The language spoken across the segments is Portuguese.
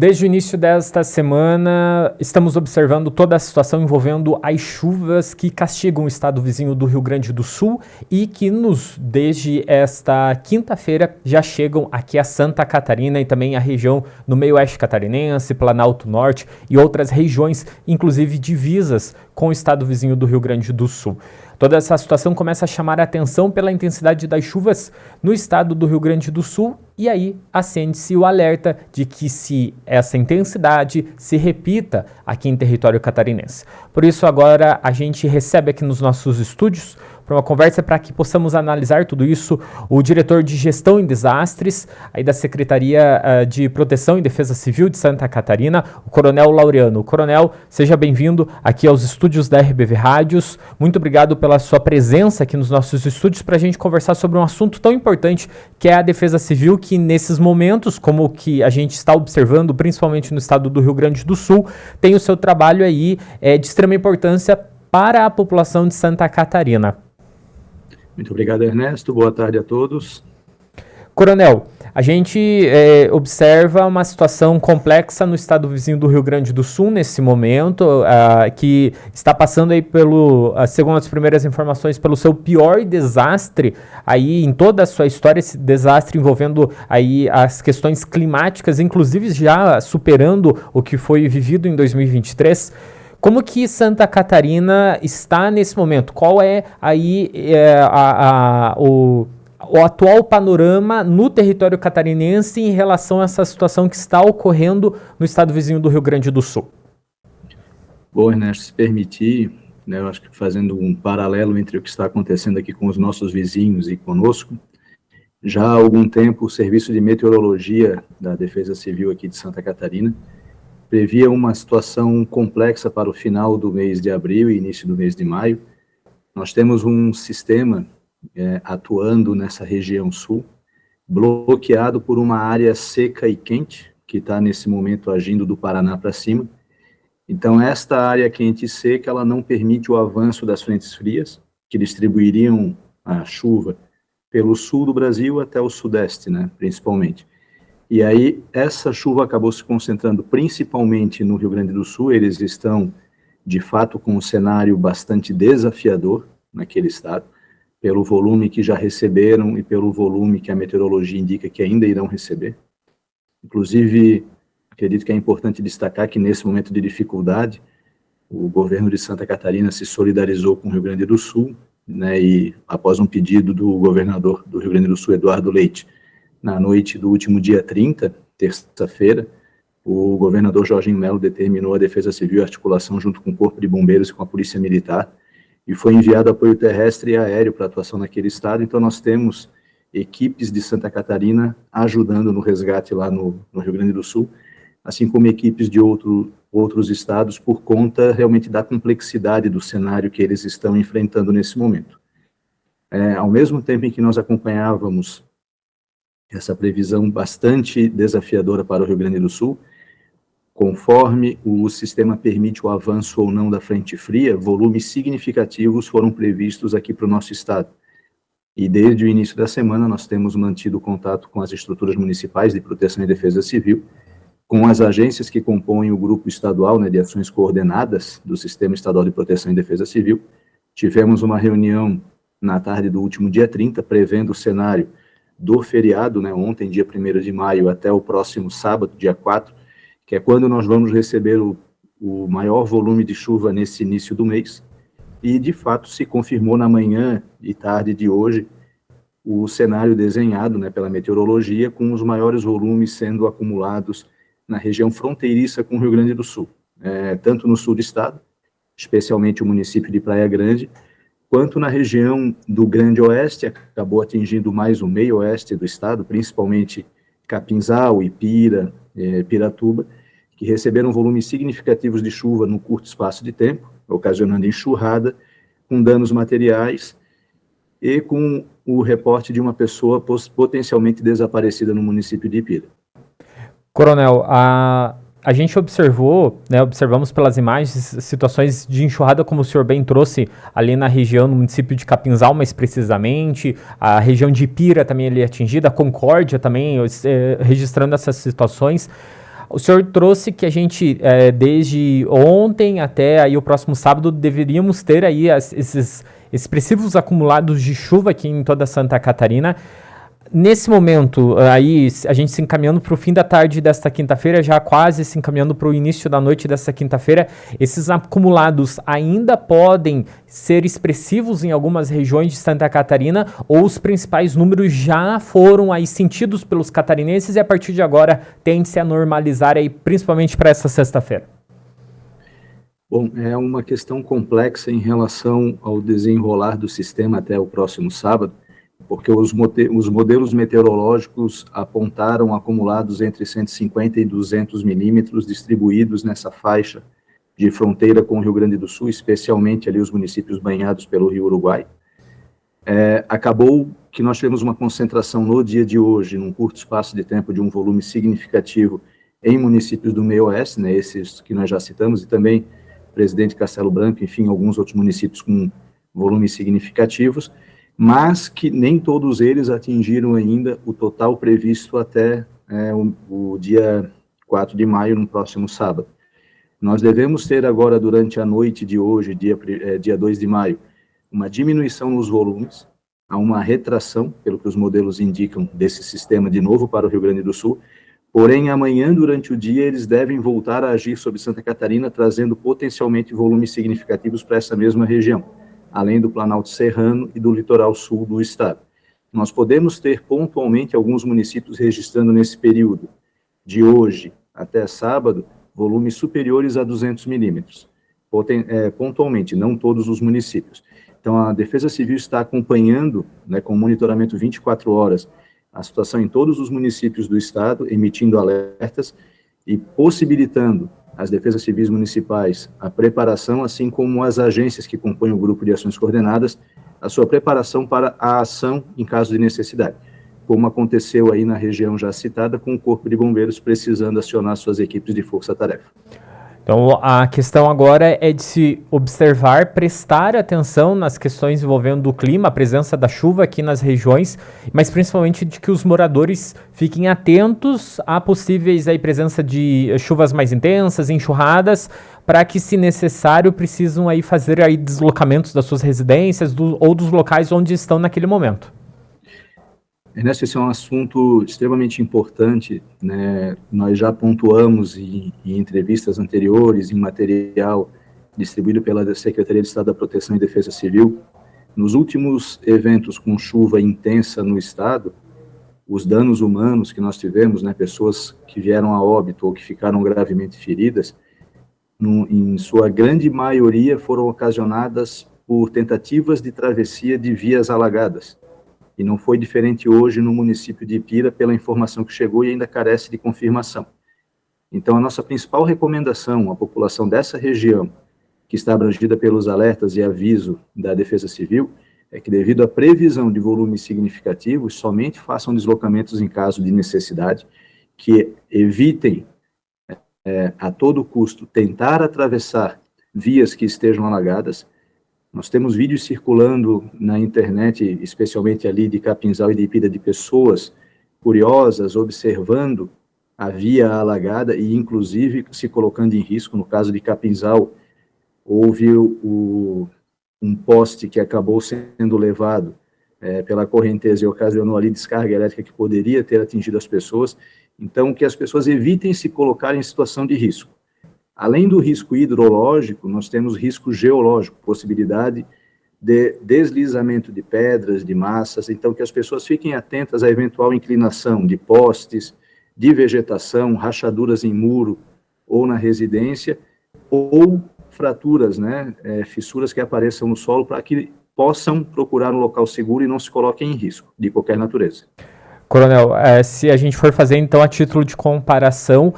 Desde o início desta semana, estamos observando toda a situação envolvendo as chuvas que castigam o estado vizinho do Rio Grande do Sul e que desde esta quinta-feira já chegam aqui a Santa Catarina e também a região no meio-oeste catarinense, Planalto Norte e outras regiões, inclusive divisas com o estado vizinho do Rio Grande do Sul. Toda essa situação começa a chamar a atenção pela intensidade das chuvas no estado do Rio Grande do Sul e aí acende-se o alerta de que se essa intensidade se repita aqui em território catarinense. Por isso agora a gente recebe aqui nos nossos estúdios para uma conversa para que possamos analisar tudo isso o diretor de Gestão em Desastres aí da Secretaria de Proteção e Defesa Civil de Santa Catarina, o Coronel Laureano. Coronel, seja bem-vindo aqui aos estúdios da RBV Rádios. Muito obrigado pela sua presença aqui nos nossos estúdios para a gente conversar sobre um assunto tão importante que é a Defesa Civil, que nesses momentos, como o que a gente está observando, principalmente no estado do Rio Grande do Sul, tem o seu trabalho aí de extrema importância para a população de Santa Catarina. Muito obrigado, Ernesto. Boa tarde a todos. Coronel, a gente observa uma situação complexa no estado vizinho do Rio Grande do Sul nesse momento, que está passando aí segundo as primeiras informações, pelo seu pior desastre aí em toda a sua história, esse desastre envolvendo aí as questões climáticas, inclusive já superando o que foi vivido em 2023. Como que Santa Catarina está nesse momento? Qual é aí o atual panorama no território catarinense em relação a essa situação que está ocorrendo no estado vizinho do Rio Grande do Sul? Bom, Ernesto, se permitir, eu acho que fazendo um paralelo entre o que está acontecendo aqui com os nossos vizinhos e conosco, já há algum tempo o Serviço de Meteorologia da Defesa Civil aqui de Santa Catarina previa uma situação complexa para o final do mês de abril e início do mês de maio. Nós temos um sistema atuando nessa região sul, bloqueado por uma área seca e quente, que está nesse momento agindo do Paraná para cima. Então, esta área quente e seca, ela não permite o avanço das frentes frias, que distribuiriam a chuva pelo sul do Brasil até o sudeste, principalmente. E aí, essa chuva acabou se concentrando principalmente no Rio Grande do Sul. Eles estão, de fato, com um cenário bastante desafiador naquele estado, pelo volume que já receberam e pelo volume que a meteorologia indica que ainda irão receber. Inclusive, acredito que é importante destacar que, nesse momento de dificuldade, o governo de Santa Catarina se solidarizou com o Rio Grande do Sul, e após um pedido do governador do Rio Grande do Sul, Eduardo Leite, na noite do último dia 30, terça-feira, o governador Jorginho Melo determinou a Defesa Civil, a articulação junto com o Corpo de Bombeiros e com a Polícia Militar, e foi enviado apoio terrestre e aéreo para atuação naquele estado. Então nós temos equipes de Santa Catarina ajudando no resgate lá no Rio Grande do Sul, assim como equipes de outros estados, por conta realmente da complexidade do cenário que eles estão enfrentando nesse momento. Ao mesmo tempo em que nós acompanhávamos essa previsão bastante desafiadora para o Rio Grande do Sul, conforme o sistema permite o avanço ou não da frente fria, volumes significativos foram previstos aqui para o nosso estado. E desde o início da semana nós temos mantido contato com as estruturas municipais de proteção e defesa civil, com as agências que compõem o grupo estadual de ações coordenadas do Sistema Estadual de Proteção e Defesa Civil. Tivemos uma reunião na tarde do último dia 30, prevendo o cenário do feriado, ontem, dia 1º de maio, até o próximo sábado, dia 4, que é quando nós vamos receber o maior volume de chuva nesse início do mês. E, de fato, se confirmou na manhã e tarde de hoje o cenário desenhado pela meteorologia, com os maiores volumes sendo acumulados na região fronteiriça com o Rio Grande do Sul, tanto no sul do estado, especialmente o município de Praia Grande, quanto na região do Grande Oeste, acabou atingindo mais o meio oeste do estado, principalmente Capinzal, Ipira, Piratuba, que receberam volumes significativos de chuva num curto espaço de tempo, ocasionando enxurrada, com danos materiais e com o reporte de uma pessoa potencialmente desaparecida no município de Ipira. Coronel, a gente observamos pelas imagens situações de enxurrada, como o senhor bem trouxe, ali na região, no município de Capinzal, mais precisamente, a região de Ipira também ali atingida, a Concórdia também, registrando essas situações. O senhor trouxe que a gente, desde ontem até aí o próximo sábado, deveríamos ter aí esses expressivos acumulados de chuva aqui em toda Santa Catarina. Nesse momento, aí a gente se encaminhando para o fim da tarde desta quinta-feira, já quase se encaminhando para o início da noite desta quinta-feira, esses acumulados ainda podem ser expressivos em algumas regiões de Santa Catarina, ou os principais números já foram aí sentidos pelos catarinenses e a partir de agora tende-se a normalizar aí, principalmente para essa sexta-feira? Bom, é uma questão complexa em relação ao desenrolar do sistema até o próximo sábado, porque os modelos meteorológicos apontaram acumulados entre 150 e 200 milímetros distribuídos nessa faixa de fronteira com o Rio Grande do Sul, especialmente ali os municípios banhados pelo Rio Uruguai. Acabou que nós tivemos uma concentração no dia de hoje, num curto espaço de tempo, de um volume significativo em municípios do meio oeste, né, esses que nós já citamos, e também Presidente Castelo Branco, enfim, alguns outros municípios com volumes significativos, mas que nem todos eles atingiram ainda o total previsto até o dia 4 de maio, no próximo sábado. Nós devemos ter agora, durante a noite de hoje, dia 2 de maio, uma diminuição nos volumes, há uma retração, pelo que os modelos indicam, desse sistema de novo para o Rio Grande do Sul, porém, amanhã, durante o dia, eles devem voltar a agir sobre Santa Catarina, trazendo potencialmente volumes significativos para essa mesma região, além do Planalto Serrano e do litoral sul do estado. Nós podemos ter pontualmente alguns municípios registrando nesse período, de hoje até sábado, volumes superiores a 200 milímetros, pontualmente, não todos os municípios. Então, a Defesa Civil está acompanhando, né, com monitoramento 24 horas, a situação em todos os municípios do estado, emitindo alertas e possibilitando às defesas civis municipais a preparação, assim como as agências que compõem o grupo de ações coordenadas, a sua preparação para a ação em caso de necessidade, como aconteceu aí na região já citada, com o Corpo de Bombeiros precisando acionar suas equipes de força-tarefa. Então, a questão agora é de se observar, prestar atenção nas questões envolvendo o clima, a presença da chuva aqui nas regiões, mas principalmente de que os moradores fiquem atentos a possíveis aí presença de chuvas mais intensas, enxurradas, para que, se necessário, precisam aí fazer aí deslocamentos das suas residências ou dos locais onde estão naquele momento. Ernesto, esse é um assunto extremamente importante, né? Nós já pontuamos em entrevistas anteriores, em material distribuído pela Secretaria de Estado da Proteção e Defesa Civil. Nos últimos eventos com chuva intensa no estado, os danos humanos que nós tivemos, né, pessoas que vieram a óbito ou que ficaram gravemente feridas, em sua grande maioria foram ocasionadas por tentativas de travessia de vias alagadas. E não foi diferente hoje no município de Ipira, pela informação que chegou e ainda carece de confirmação. Então, a nossa principal recomendação à população dessa região, que está abrangida pelos alertas e aviso da Defesa Civil, é que, devido à previsão de volumes significativos, somente façam deslocamentos em caso de necessidade, que evitem, a todo custo, tentar atravessar vias que estejam alagadas. Nós temos vídeos circulando na internet, especialmente ali de Capinzal e de Ipira, de pessoas curiosas observando a via alagada e, inclusive, se colocando em risco. No caso de Capinzal, houve um poste que acabou sendo levado pela correnteza e ocasionou ali descarga elétrica que poderia ter atingido as pessoas. Então, que as pessoas evitem se colocar em situação de risco. Além do risco hidrológico, nós temos risco geológico, possibilidade de deslizamento de pedras, de massas, então que as pessoas fiquem atentas à eventual inclinação de postes, de vegetação, rachaduras em muro ou na residência, ou fraturas, né, fissuras que apareçam no solo, para que possam procurar um local seguro e não se coloquem em risco, de qualquer natureza. Coronel, se a gente for fazer, então, a título de comparação,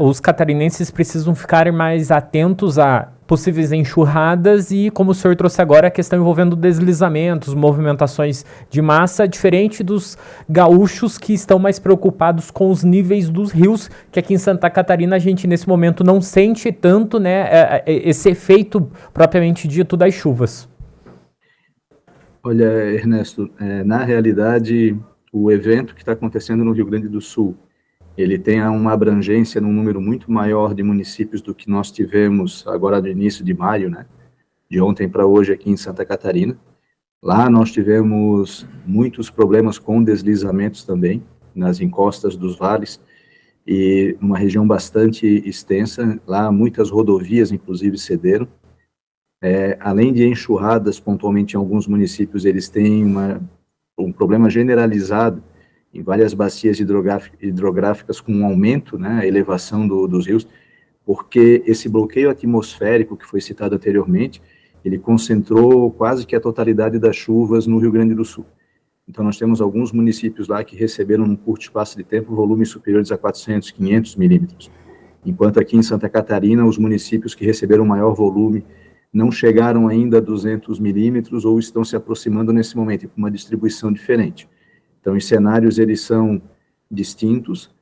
os catarinenses precisam ficar mais atentos a possíveis enxurradas e, como o senhor trouxe agora, a questão envolvendo deslizamentos, movimentações de massa, diferente dos gaúchos que estão mais preocupados com os níveis dos rios, que aqui em Santa Catarina a gente, nesse momento, não sente tanto, né, esse efeito propriamente dito das chuvas. Olha, Ernesto, na realidade, o evento que está acontecendo no Rio Grande do Sul ele tem uma abrangência num número muito maior de municípios do que nós tivemos agora no início de maio, né? De ontem para hoje aqui em Santa Catarina. Lá nós tivemos muitos problemas com deslizamentos também, nas encostas dos vales, e uma região bastante extensa. Lá muitas rodovias, inclusive, cederam. Além de enxurradas, pontualmente em alguns municípios, eles têm um problema generalizado em várias bacias hidrográficas com um aumento, né, a elevação dos rios, porque esse bloqueio atmosférico que foi citado anteriormente, ele concentrou quase que a totalidade das chuvas no Rio Grande do Sul. Então, nós temos alguns municípios lá que receberam, num curto espaço de tempo, volumes superiores a 400, 500 milímetros. Enquanto aqui em Santa Catarina, os municípios que receberam maior volume não chegaram ainda a 200 milímetros ou estão se aproximando nesse momento, com uma distribuição diferente. Então, os cenários, eles são distintos,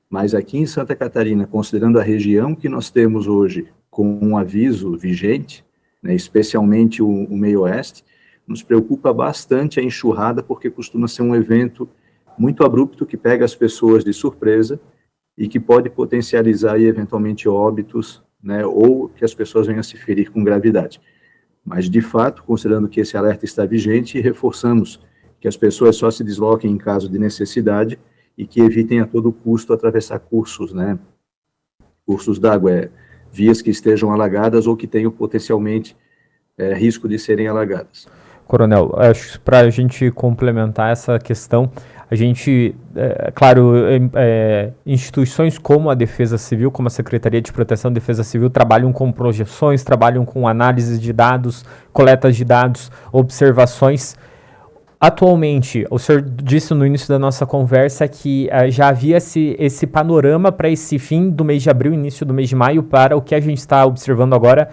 mas aqui em Santa Catarina, considerando a região que nós temos hoje com um aviso vigente, né, especialmente o meio-oeste, nos preocupa bastante a enxurrada, porque costuma ser um evento muito abrupto que pega as pessoas de surpresa e que pode potencializar aí, eventualmente óbitos, né, ou que as pessoas venham a se ferir com gravidade. Mas, de fato, considerando que esse alerta está vigente, reforçamos que as pessoas só se desloquem em caso de necessidade e que evitem a todo custo atravessar cursos, né, cursos d'água, vias que estejam alagadas ou que tenham potencialmente risco de serem alagadas. Coronel, acho que para a gente complementar essa questão, a gente, claro, instituições como a Defesa Civil, como a Secretaria de Proteção e Defesa Civil, trabalham com projeções, trabalham com análise de dados, coletas de dados, observações. Atualmente, o senhor disse no início da nossa conversa que já havia esse panorama para esse fim do mês de abril, início do mês de maio, para o que a gente está observando agora.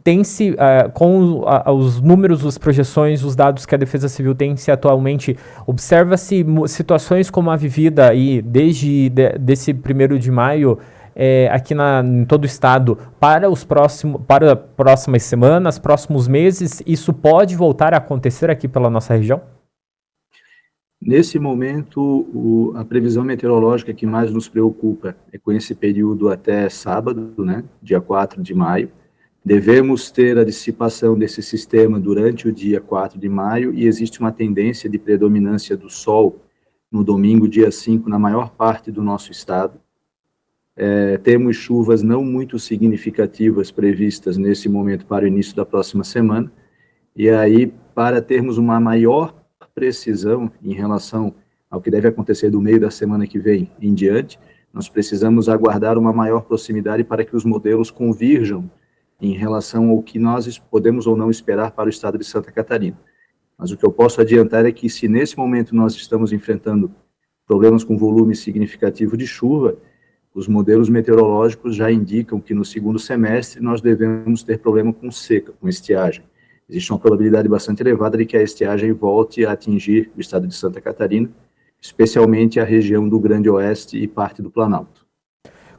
Tem-se, com os números, as projeções, os dados que a Defesa Civil tem-se atualmente, observa-se situações como a vivida aí desde desse 1º de maio, aqui em todo o estado, para próximas semanas, próximos meses, isso pode voltar a acontecer aqui pela nossa região? Nesse momento, a previsão meteorológica que mais nos preocupa é com esse período até sábado, né, dia 4 de maio. Devemos ter a dissipação desse sistema durante o dia 4 de maio e existe uma tendência de predominância do sol no domingo, dia 5, na maior parte do nosso estado. Temos chuvas não muito significativas previstas nesse momento para o início da próxima semana, e aí, para termos uma maior precisão em relação ao que deve acontecer do meio da semana que vem em diante, nós precisamos aguardar uma maior proximidade para que os modelos convirjam em relação ao que nós podemos ou não esperar para o estado de Santa Catarina. Mas o que eu posso adiantar é que se nesse momento nós estamos enfrentando problemas com volume significativo de chuva, os modelos meteorológicos já indicam que no segundo semestre nós devemos ter problema com seca, com estiagem. Existe uma probabilidade bastante elevada de que a estiagem volte a atingir o estado de Santa Catarina, especialmente a região do Grande Oeste e parte do Planalto.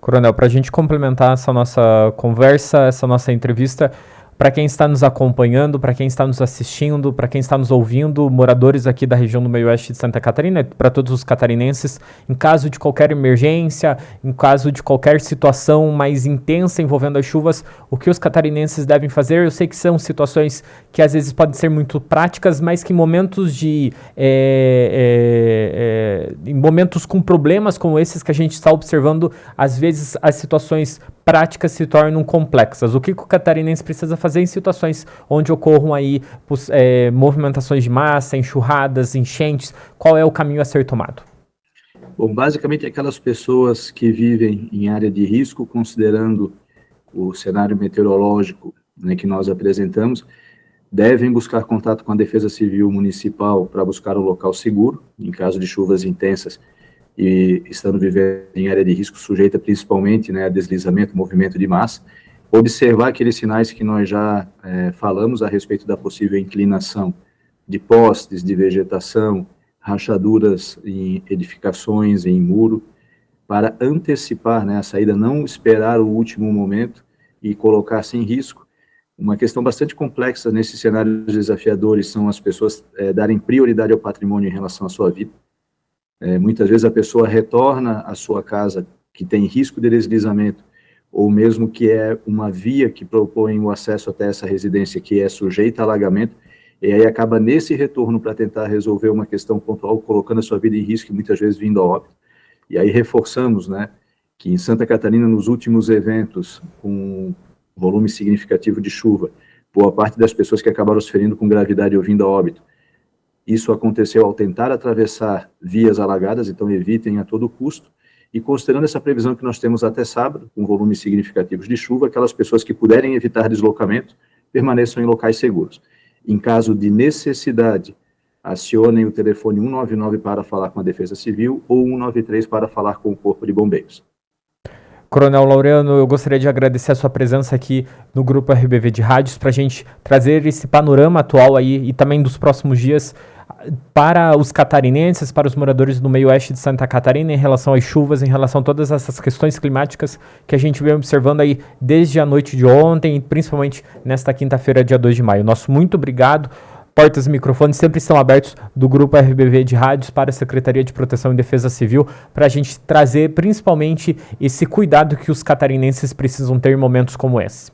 Coronel, para a gente complementar essa nossa conversa, essa nossa entrevista, para quem está nos acompanhando, para quem está nos assistindo, para quem está nos ouvindo, moradores aqui da região do meio-oeste de Santa Catarina, para todos os catarinenses, em caso de qualquer emergência, em caso de qualquer situação mais intensa envolvendo as chuvas, o que os catarinenses devem fazer? Eu sei que são situações que às vezes podem ser muito práticas, mas que em momentos em momentos com problemas como esses que a gente está observando, às vezes as situações práticas se tornam complexas. O que o catarinense precisa fazer em situações onde ocorram aí movimentações de massa, enxurradas, enchentes? Qual é o caminho a ser tomado? Bom, basicamente aquelas pessoas que vivem em área de risco, considerando o cenário meteorológico, né, que nós apresentamos, devem buscar contato com a Defesa Civil Municipal para buscar um local seguro, em caso de chuvas intensas, e estando vivendo em área de risco sujeita principalmente, né, a deslizamento, movimento de massa, observar aqueles sinais que nós já falamos a respeito da possível inclinação de postes, de vegetação, rachaduras em edificações, em muro, para antecipar, né, a saída, não esperar o último momento e colocar-se em risco. Uma questão bastante complexa nesses cenários desafiadores são as pessoas darem prioridade ao patrimônio em relação à sua vida. Muitas vezes a pessoa retorna à sua casa que tem risco de deslizamento, ou mesmo que é uma via que propõe o acesso até essa residência que é sujeita a alagamento, e aí acaba nesse retorno para tentar resolver uma questão pontual, colocando a sua vida em risco e muitas vezes vindo a óbito. E aí reforçamos, né, que em Santa Catarina, nos últimos eventos, com volume significativo de chuva, boa parte das pessoas que acabaram se ferindo com gravidade ou vindo a óbito, isso aconteceu ao tentar atravessar vias alagadas, então evitem a todo custo, e considerando essa previsão que nós temos até sábado, com volumes significativos de chuva, aquelas pessoas que puderem evitar deslocamento, permaneçam em locais seguros. Em caso de necessidade, acionem o telefone 199 para falar com a Defesa Civil ou 193 para falar com o Corpo de Bombeiros. Coronel Laureano, eu gostaria de agradecer a sua presença aqui no Grupo RBV de Rádios para a gente trazer esse panorama atual aí e também dos próximos dias para os catarinenses, para os moradores do meio oeste de Santa Catarina em relação às chuvas, em relação a todas essas questões climáticas que a gente vem observando aí desde a noite de ontem e principalmente nesta quinta-feira, dia 2 de maio. Nosso muito obrigado. Portas e microfones sempre estão abertos do Grupo RBV de Rádios para a Secretaria de Proteção e Defesa Civil para a gente trazer principalmente esse cuidado que os catarinenses precisam ter em momentos como esse.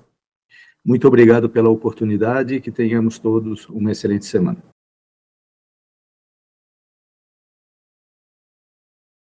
Muito obrigado pela oportunidade e que tenhamos todos uma excelente semana.